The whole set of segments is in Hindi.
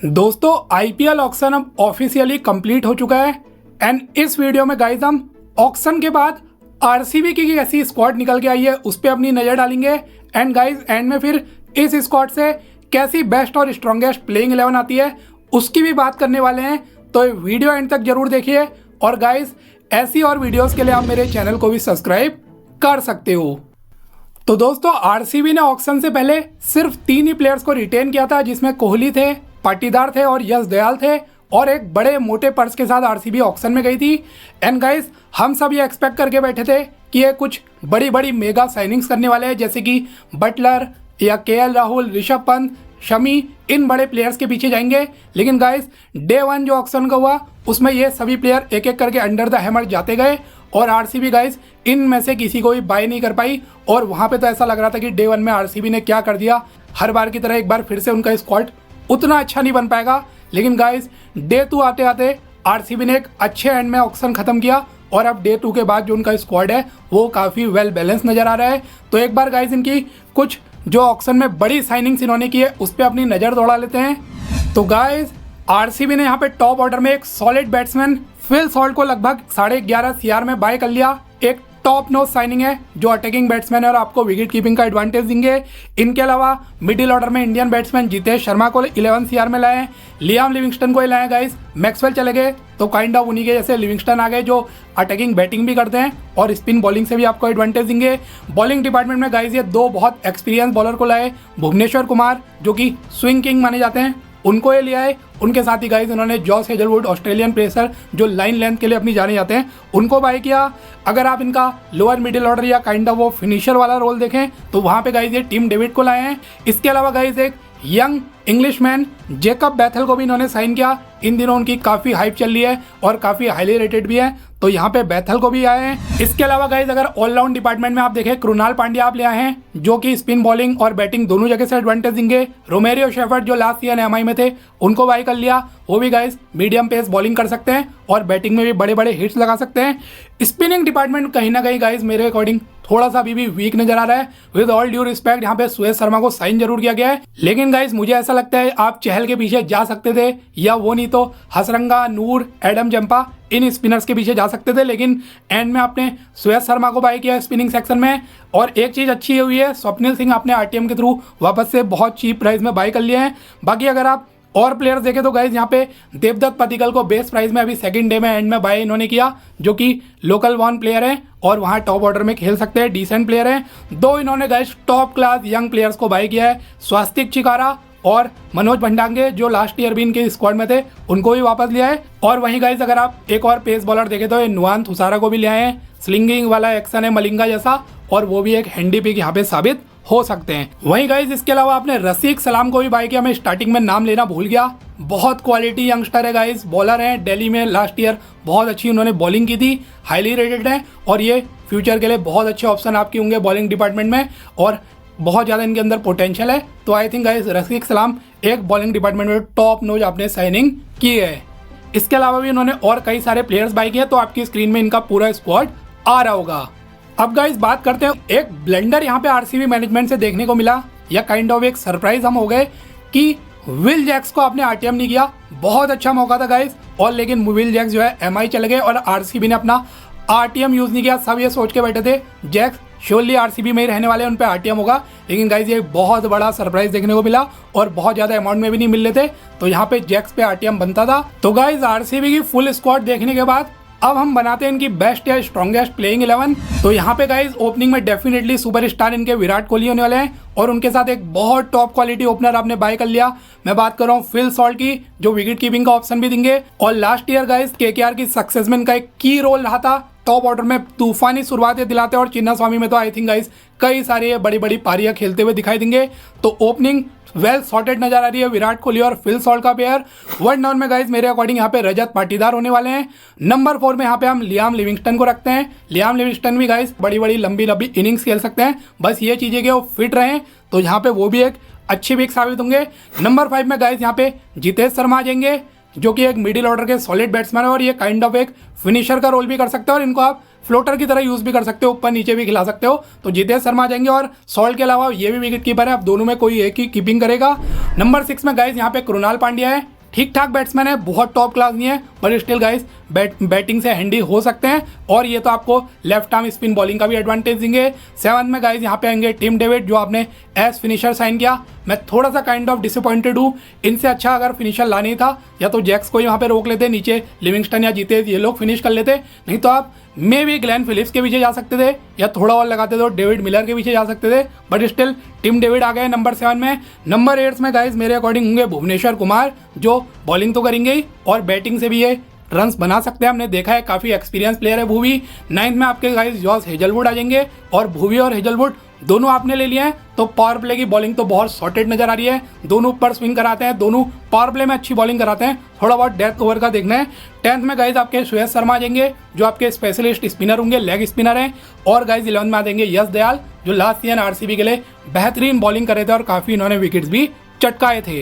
दोस्तों आईपीएल ऑक्शन अब ऑफिशियली कंप्लीट हो चुका है एंड इस वीडियो में गाइस हम ऑक्शन के बाद आरसीबी की ऐसी स्क्वाड निकल के आई है उस पर अपनी नज़र डालेंगे एंड गाइस एंड में फिर इस स्क्वाड से कैसी बेस्ट और स्ट्रॉन्गेस्ट प्लेइंग 11 आती है उसकी भी बात करने वाले हैं। तो वीडियो एंड तक जरूर देखिए और गाइस ऐसी और वीडियोस के लिए आप मेरे चैनल को भी सब्सक्राइब कर सकते हो। तो दोस्तों आरसीबी ने ऑक्शन से पहले सिर्फ 3 ही प्लेयर्स को रिटेन किया था, जिसमें कोहली थे, पाटीदार थे और यश दयाल थे, और एक बड़े मोटे पर्स के साथ आरसीबी ऑक्शन में गई थी। एंड गाइस हम सब ये एक्सपेक्ट करके बैठे थे कि ये कुछ बड़ी बड़ी मेगा साइनिंग्स करने वाले हैं, जैसे कि बटलर या केएल राहुल, ऋषभ पंत, शमी, इन बड़े प्लेयर्स के पीछे जाएंगे। लेकिन गाइस डे 1 जो ऑक्शन का हुआ उसमें ये सभी प्लेयर एक एक करके अंडर द हैमर जाते गए और आरसीबी गाइस इनमें से किसी को भी बाय नहीं कर पाई। और वहाँ पे तो ऐसा लग रहा था कि डे 1 में आरसीबी ने क्या कर दिया, हर बार की तरह एक बार फिर से उनका स्क्वाड उतना अच्छा नहीं बन पाएगा। लेकिन गाइस डे 2 आते आते आरसीबी ने एक अच्छे एंड में ऑक्शन खत्म किया और अब डे 2 के बाद जो उनका स्क्वाड है वो काफ़ी वेल बैलेंस नज़र आ रहा है। तो एक बार गाइस इनकी कुछ जो ऑक्शन में बड़ी साइनिंग्स इन्होंने की है उस पर अपनी नज़र दौड़ा लेते हैं। तो गाइस आरसीबी ने यहाँ पे टॉप ऑर्डर में एक सॉलिड बैट्समैन फिल सॉल्ट को लगभग 11.5 CR में बाय कर लिया। एक टॉप नोज साइनिंग है जो अटैकिंग बैट्समैन है और आपको विकेट कीपिंग का एडवांटेज देंगे। इनके अलावा मिडिल ऑर्डर में इंडियन बैट्समैन जितेश शर्मा को 11 CR में लाए, लियाम लिविंगस्टन को लाए गाइस, मैक्सवेल चले गए तो काइंड ऑफ उन्हीं के जैसे लिविंगस्टन आ गए जो अटैकिंग बैटिंग भी करते हैं और स्पिन बॉलिंग से भी आपको एडवांटेज देंगे। बॉलिंग डिपार्टमेंट में गाइस ये 2 बहुत एक्सपीरियंस बॉलर को लाए, भुवनेश्वर कुमार जो कि स्विंग किंग माने जाते हैं उनको ये लिया है। उनके साथ ही गाइस उन्होंने जॉस हेजलवुड ऑस्ट्रेलियन पेसर जो लाइन लेंथ के लिए अपनी जाने जाते हैं उनको बाय किया। अगर आप इनका लोअर मिडिल ऑर्डर या काइंड ऑफ वो फिनिशर वाला रोल देखें तो वहाँ पे गाइस ये टीम डेविड को लाए हैं। इसके अलावा गाइस एक यंग इंग्लिशमैन जेकब बैथल को भी इन्होंने साइन किया। इन दिनों उनकी काफ़ी हाइप चल रही है और काफ़ी हाईली रेटेड भी है, तो यहाँ पे बैथल को भी आए हैं। इसके अलावा गाइस अगर ऑलराउंड डिपार्टमेंट में आप देखें कृणाल पांड्या आप ले आए हैं जो कि स्पिन बॉलिंग और बैटिंग दोनों जगह से एडवांटेज देंगे। रोमेरियो शेफर्ड जो लास्ट ईयर एमआई में थे उनको बाय कर लिया, वो भी गाइस मीडियम पेस बॉलिंग कर सकते हैं और बैटिंग में भी बड़े बड़े हिट्स लगा सकते हैं। स्पिनिंग डिपार्टमेंट कहीं ना कहीं गाइस मेरे अकॉर्डिंग थोड़ा सा अभी भी वीक नजर आ रहा है। विद ऑल ड्यू रिस्पेक्ट यहाँ पे सुयश शर्मा को साइन जरूर किया गया है, लेकिन गाइस मुझे ऐसा लगता है आप चहल के पीछे जा सकते थे या वो नहीं तो हसरंगा, नूर, एडम जंपा इन स्पिनर्स के पीछे जा सकते थे। लेकिन एंड में आपने सुयश शर्मा को बाय किया स्पिनिंग सेक्शन में। और एक चीज़ अच्छी हुई है स्वप्निल सिंह आपने आरटीएम के थ्रू वापस से बहुत चीप प्राइस में बाय कर लिए हैं। बाकी अगर आप और प्लेयर्स देखें तो गाइज यहाँ पे देवदत्त पतिकल को बेस्ट प्राइस में अभी सेकंड डे में एंड में बाय इन्होंने किया, जो कि लोकल वन प्लेयर है और वहाँ टॉप ऑर्डर में खेल सकते हैं, डिसेंट प्लेयर हैं। 2 इन्होंने guys top class young players को बाय किया है, स्वास्तिक चिकारा और मनोज भंडांगे जो लास्ट ईयर भी इनके स्क्वाड में थे उनको भी वापस लिया है। और वहीं गाइज अगर आप एक और पेस बॉलर देखें तो नुआन थुसारा को भी ले आए हैं, स्लिंगिंग वाला एक्शन है मलिंगा जैसा, और वो भी एक हैंडी पिक यहाँ पे साबित हो सकते हैं। वहीं गाइज इसके अलावा आपने रसीक सलाम को भी बाय किया, मैं स्टार्टिंग में नाम लेना भूल गया। बहुत क्वालिटी यंगस्टर है गाइज, बॉलर हैं, दिल्ली में लास्ट ईयर बहुत अच्छी उन्होंने बॉलिंग की थी, हाईली रेटेड है और ये फ्यूचर के लिए बहुत अच्छे ऑप्शन आपके होंगे बॉलिंग डिपार्टमेंट में और बहुत ज़्यादा इनके अंदर पोटेंशियल है। तो आई थिंक गाइज रसीक सलाम एक बॉलिंग डिपार्टमेंट में टॉप नोज आपने साइनिंग की है। इसके अलावा भी उन्होंने और कई सारे प्लेयर्स बाय किए, तो आपकी स्क्रीन में इनका पूरा स्क्वाड आ रहा होगा। अब गाइस बात करते हैं, एक ब्लेंडर यहाँ पे आरसीबी मैनेजमेंट से देखने को मिला या काइंड ऑफ एक सरप्राइज हम हो गए कि विल जैक्स को आपने आरटीएम नहीं किया। बहुत अच्छा मौका था गाइस, और लेकिन विल जैक्स जो है एमआई चले गए और आरसीबी ने अपना आरटीएम यूज नहीं किया। सब ये सोच के बैठे थे जैक्स श्योरली आरसीबी में ही रहने वाले, उन पे आरटीएम होगा, लेकिन गाइस ये बहुत बड़ा सरप्राइज देखने को मिला और बहुत ज्यादा अमाउंट में भी नहीं मिल रहे थे, तो यहाँ पे जैक्स पे आरटीएम बनता था। तो गाइस आरसीबी की फुल स्क्वाड देखने के बाद अब हम बनाते हैं इनकी बेस्ट या स्ट्रॉन्गेस्ट प्लेइंग 11। तो यहाँ पे गाइज ओपनिंग में डेफिनेटली सुपरस्टार इनके विराट कोहली होने वाले हैं और उनके साथ एक बहुत टॉप क्वालिटी ओपनर आपने बाय कर लिया। मैं बात कर रहा हूँ फिल सॉल्ट की, जो विकेट कीपिंग का ऑप्शन भी देंगे और लास्ट ईयर गाइज केकेआर की सक्सेस में इनका एक की रोल रहा था। टॉप ऑर्डर में तूफानी शुरुआतें दिलाते और चिन्ना स्वामी में तो आई थिंक गाइज कई सारी बड़ी बड़ी पारियां खेलते हुए दिखाई देंगे। तो ओपनिंग वेल सॉर्टेड नजर आ रही है विराट कोहली और फिल सॉल्ट का पेयर। 1 डाउन में गाइज मेरे अकॉर्डिंग यहाँ पे रजत पाटीदार होने वाले हैं। नंबर 4 में यहाँ पे हम लियाम लिविंगस्टन को रखते हैं। लियाम लिविंगस्टन भी गाइज बड़ी बड़ी लंबी लंबी इनिंग्स खेल सकते हैं, बस ये चीज़ें कि वो फिट रहें, तो यहाँ पे वो भी एक अच्छी पिक साबित होंगे। नंबर 5 में गाइज यहाँ पे जितेश शर्मा आ जाएंगे जो कि एक मिडिल ऑर्डर के सॉलिड बैट्समैन है और ये काइंड ऑफ एक फिनिशर का रोल भी कर सकते हैं और इनको आप फ्लोटर की तरह यूज़ भी कर सकते हो, ऊपर नीचे भी खिला सकते हो। तो जितेश शर्मा आ जाएंगे और सॉल्ट के अलावा ये भी विकेट कीपर है, अब दोनों में कोई एक ही कीपिंग करेगा। नंबर 6 में गाइज यहाँ पे कृणाल पांड्या है, ठीक ठाक बैट्समैन है, बहुत टॉप क्लास नहीं है पर स्टिल गाइस बैटिंग से हैंडी हो सकते हैं और ये तो आपको लेफ्ट आर्म स्पिन बॉलिंग का भी एडवांटेज देंगे। 7 में गाइस यहाँ पे आएंगे टिम डेविड, जो आपने एज फिनिशर साइन किया। मैं थोड़ा सा काइंड ऑफ डिसअपॉइंटेड हूँ, इनसे अच्छा अगर फिनिशर लाना ही था या तो जैक्स को यहाँ पे रोक लेते, नीचे लिविंगस्टन या जीते ये लोग फिनिश कर लेते, नहीं तो आप मे भी ग्लेन फिलिप्स के पीछे जा सकते थे या थोड़ा और लगाते तो डेविड मिलर के पीछे जा सकते थे, बट स्टिल टिम डेविड आ गए नंबर 7 में। नंबर 8 में गाइस मेरे अकॉर्डिंग होंगे भुवनेश्वर कुमार, जो बॉलिंग तो करेंगे ही और बैटिंग से भी ये रन्स बना सकते हैं, हमने देखा है काफ़ी एक्सपीरियंस प्लेयर है भूवी। 9 में आपके गाइस जॉस हेजलवुड आ जाएंगे और भूवी और हेजलवुड दोनों आपने ले लिए हैं, तो पावर प्ले की बॉलिंग तो बहुत सॉर्टेड नजर आ रही है, दोनों ऊपर स्विंग कराते हैं, दोनों पावर प्ले में अच्छी बॉलिंग कराते हैं, थोड़ा बहुत डेथ ओवर का देखना है। 10th में गाइज आपके सुयश शर्मा आ जाएंगे, जो आपके स्पेशलिस्ट स्पिनर होंगे, लेग स्पिनर हैं। और गाइज 11th में आ जाएंगे यश दयाल, जो लास्ट सीजन आरसीबी के लिए बेहतरीन बॉलिंग कर रहे थे और काफ़ी इन्होंने विकेट्स भी चटकाए थे।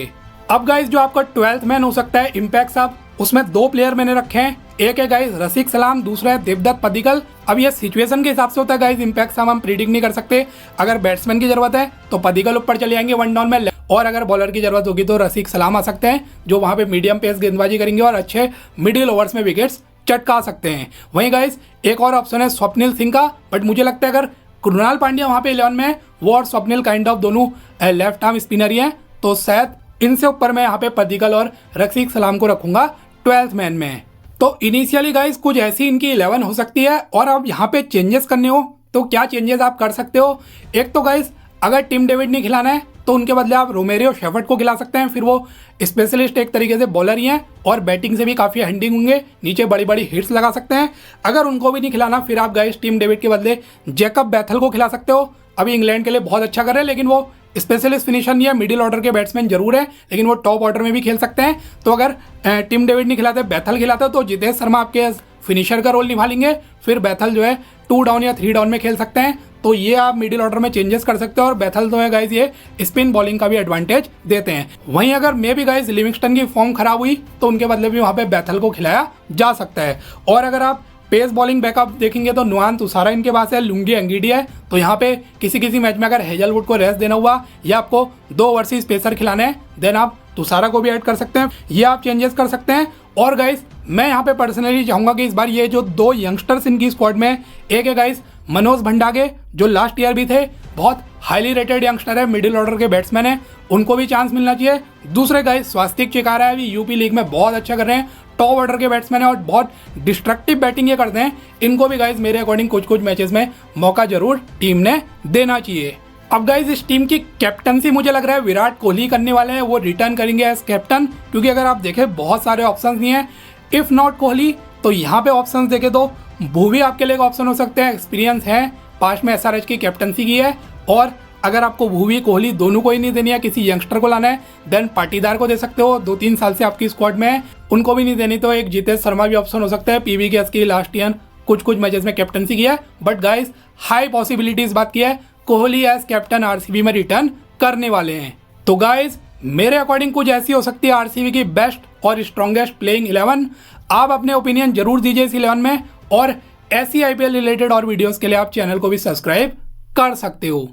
अब गाइज जो आपका 12th मैन हो सकता है इम्पैक्ट साहब, उसमें 2 प्लेयर मैंने रखे हैं, एक है गाइज रसिक सलाम, दूसरा है देवदत्त पडिक्कल। अब ये सिचुएशन के हिसाब से होता है गाइज, इम्पैक्ट साहब हम प्रीडिक्ट नहीं कर सकते। अगर बैट्समैन की जरूरत है तो पडिक्कल ऊपर चले जाएंगे 1 डाउन में, और अगर बॉलर की जरूरत होगी तो रसिक सलाम आ सकते हैं, जो वहां पे मीडियम पेस गेंदबाजी करेंगे और अच्छे मिडिल ओवर्स में विकेट्स चटका सकते हैं। वहीं गाइज एक और ऑप्शन है स्वप्निल सिंह का, बट मुझे लगता है अगर कृणाल पांड्या वहां पे 11 में है, वो और स्वप्निल काइंड ऑफ दोनों लेफ्ट आर्म स्पिनर ही हैं, तो शायद इनसे ऊपर मैं यहाँ पे पडिक्कल और रसिक सलाम को रखूंगा 12th मैन में। तो इनिशियली गाइस कुछ ऐसी इनकी 11 हो सकती है, और अब यहाँ पे चेंजेस करने हो तो क्या चेंजेस आप कर सकते हो। एक तो गाइस अगर टिम डेविड नहीं खिलाना है तो उनके बदले आप रोमेरियो शेफर्ड को खिला सकते हैं, फिर वो स्पेशलिस्ट एक तरीके से बॉलर ही हैं और बैटिंग से भी काफ़ी हैंडिंग होंगे, नीचे बड़ी बड़ी हिट्स लगा सकते हैं। अगर उनको भी नहीं खिलाना फिर आप गाइस टिम डेविड के बदले जैकब बैथल को खिला सकते हो। अभी इंग्लैंड के लिए बहुत अच्छा कर रहे हैं, लेकिन वो स्पेशलिस्ट फिनिशर नहीं है, मिडिल ऑर्डर के बैट्समैन जरूर है, लेकिन वो टॉप ऑर्डर में भी खेल सकते हैं। तो अगर टिम डेविड नहीं खिलाते, बैथल खिलाते तो जितेश शर्मा आपके फिनिशर का रोल निभा लेंगे, फिर बैथल जो है 2 डाउन या 3 डाउन में खेल सकते हैं। तो ये आप मिडिल ऑर्डर में चेंजेस कर सकते हो, और बैथल तो है गाइज ये स्पिन बॉलिंग का भी एडवांटेज देते हैं। वहीं अगर मे भी गाइज लिविंगस्टन की फॉर्म खराब हुई तो उनके बदले भी वहां पे बैथल को खिलाया जा सकता है। और अगर आप पेस बॉलिंग बैकअप देखेंगे तो नुआन तुषारा इनके पास है, लुंगी एंगीडी है, तो यहाँ पे किसी मैच में अगर हेजलवुड को रेस्ट देना हुआ या आपको 2 ओवरसीज पेसर खिलाने हैं, देन आप तुषारा को भी ऐड कर सकते हैं, ये आप चेंजेस कर सकते हैं। और गाइस मैं यहाँ पे पर्सनली चाहूंगा कि इस बार ये जो 2 यंगस्टर्स इनकी स्क्वाड में, एक है गाइस मनोज भंडागे जो लास्ट ईयर भी थे, बहुत हाईली रेटेड यंगस्टर है, मिडिल ऑर्डर के बैट्समैन है, उनको भी चांस मिलना चाहिए। दूसरे गाइस स्वास्तिक चिकारा है, अभी यूपी लीग में बहुत अच्छा कर रहे हैं, टॉप ऑर्डर के बैट्समैन है और बहुत डिस्ट्रक्टिव बैटिंग ये करते हैं, इनको भी गाइस मेरे अकॉर्डिंग कुछ मैचेस में मौका जरूर टीम ने देना चाहिए। अब गाइस इस टीम की कैप्टनसी मुझे लग रहा है विराट कोहली करने वाले हैं, वो रिटर्न करेंगे एज कैप्टन, क्योंकि अगर आप देखें बहुत सारे ऑप्शंस नहीं है। इफ नॉट कोहली तो यहाँ पे ऑप्शंस देखे तो भूवी आपके लिए एक ऑप्शन हो सकते हैं, एक्सपीरियंस है, पास्ट में एसआरएच की कैप्टनसी की है। और अगर आपको भूवी कोहली दोनों को ही नहीं देनी है, किसी यंगस्टर को लाना है, देन पाटीदार को दे सकते हो, 2-3 साल से आपकी स्क्वाड में है, उनको भी नहीं देनी तो एक जितेश शर्मा भी ऑप्शन हो सकता है, पीवी के की लास्ट ईयर कुछ मैचेस में कैप्टनसी की है। बट गाइस हाई पॉसिबिलिटी इस बात की है कोहली एज कैप्टन आरसीबी में रिटर्न करने वाले हैं। तो गाइस मेरे अकॉर्डिंग कुछ ऐसी हो सकती है आरसीबी की बेस्ट और स्ट्रॉन्गेस्ट प्लेइंग 11। आप अपने ओपिनियन जरूर दीजिए इस 11 में, और ऐसी आईपीएल रिलेटेड और वीडियोस के लिए आप चैनल को भी सब्सक्राइब कर सकते हो।